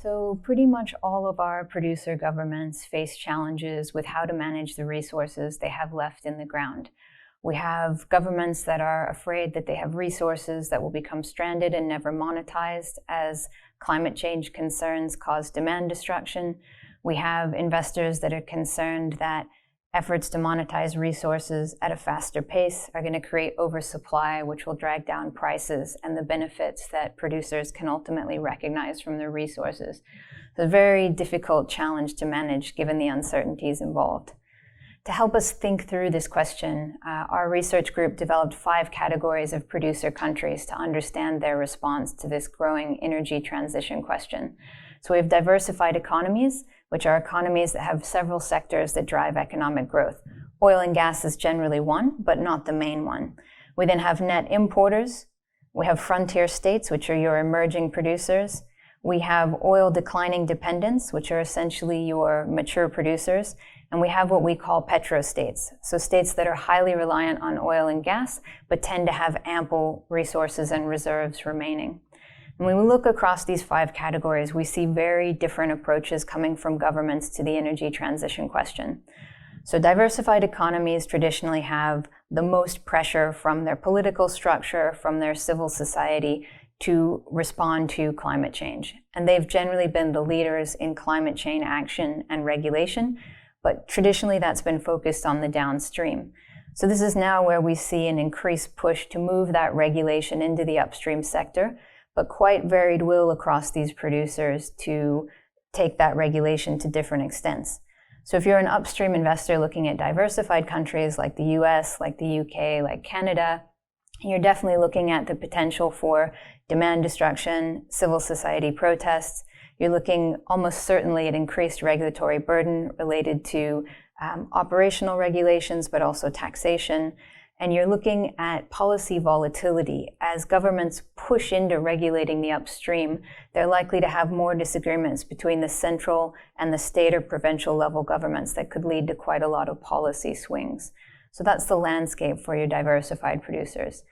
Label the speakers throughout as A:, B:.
A: So pretty much all of our producer governments face challenges with how to manage the resources they have left in the ground. We have governments that are afraid that they have resources that will become stranded and never monetized as climate change concerns cause demand destruction. We have investors that are concerned that efforts to monetize resources at a faster pace are going to create oversupply, which will drag down prices and the benefits that producers can ultimately recognize from their resources. It's a very difficult challenge to manage given the uncertainties involved. To help us think through this question, our research group developed 5 categories of producer countries to understand their response to this growing energy transition question. So we have diversified economies, which are economies that have several sectors that drive economic growth. Oil and gas is generally one, but not the main one. We then have net importers. We have frontier states, which are your emerging producers. We have oil declining dependents, which are essentially your mature producers. And we have what we call Petro states, so states that are highly reliant on oil and gas, but tend to have ample resources and reserves remaining. And when we look across these 5 categories, we see very different approaches coming from governments to the energy transition question. So diversified economies traditionally have the most pressure from their political structure, from their civil society to respond to climate change. And they've generally been the leaders in climate change action and regulation, but traditionally that's been focused on the downstream. So this is now where we see an increased push to move that regulation into the upstream sector, but quite varied will across these producers to take that regulation to different extents. So if you're an upstream investor looking at diversified countries like the US, like the UK, like Canada, you're definitely looking at the potential for demand destruction, civil society protests. You're looking almost certainly at increased regulatory burden related to operational regulations, but also taxation. And you're looking at policy volatility. As governments push into regulating the upstream, they're likely to have more disagreements between the central and the state or provincial level governments that could lead to quite a lot of policy swings. So that's the landscape for your diversified producers.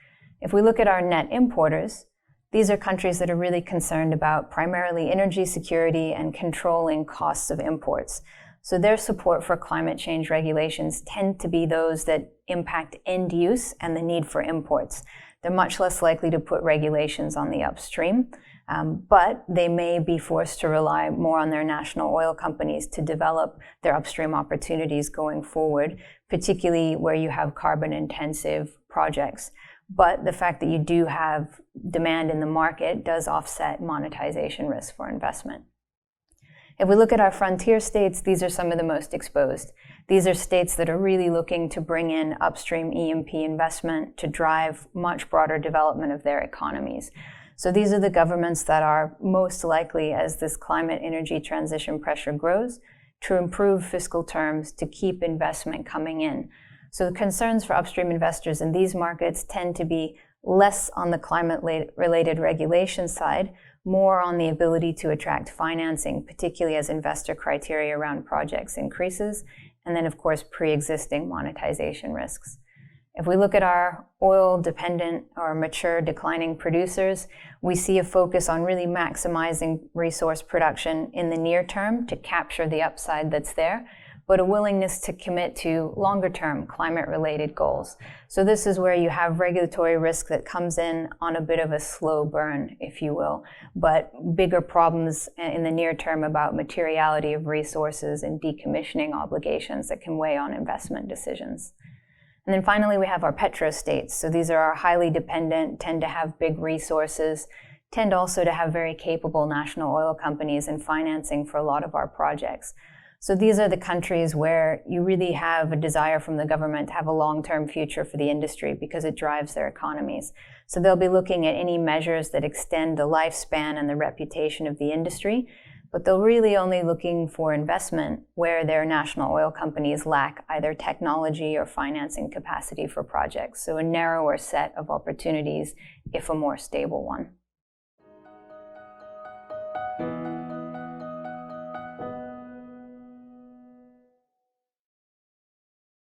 A: If we look at our net importers, these are countries that are really concerned about primarily energy security and controlling costs of imports. So their support for climate change regulations tend to be those that impact end use and the need for imports. They're much less likely to put regulations on the upstream, but they may be forced to rely more on their national oil companies to develop their upstream opportunities going forward, particularly where you have carbon-intensive projects. But the fact that you do have demand in the market does offset monetization risk for investment. If we look at our frontier states, these are some of the most exposed. These are states that are really looking to bring in upstream E&P investment to drive much broader development of their economies. So these are the governments that are most likely, as this climate energy transition pressure grows, to improve fiscal terms to keep investment coming in. So the concerns for upstream investors in these markets tend to be less on the climate-related regulation side, more on the ability to attract financing, particularly as investor criteria around projects increases, and then of course pre-existing monetization risks. If we look at our oil-dependent or mature declining producers, we see a focus on really maximizing resource production in the near term to capture the upside that's there, but a willingness to commit to longer-term climate-related goals. So this is where you have regulatory risk that comes in on a bit of a slow burn, if you will, but bigger problems in the near term about materiality of resources and decommissioning obligations that can weigh on investment decisions. And then finally, we have our petro states. So these are our highly dependent, tend to have big resources, tend also to have very capable national oil companies and financing for a lot of our projects. So these are the countries where you really have a desire from the government to have a long-term future for the industry because it drives their economies. So they'll be looking at any measures that extend the lifespan and the reputation of the industry, but they're really only looking for investment where their national oil companies lack either technology or financing capacity for projects. So a narrower set of opportunities, if a more stable one.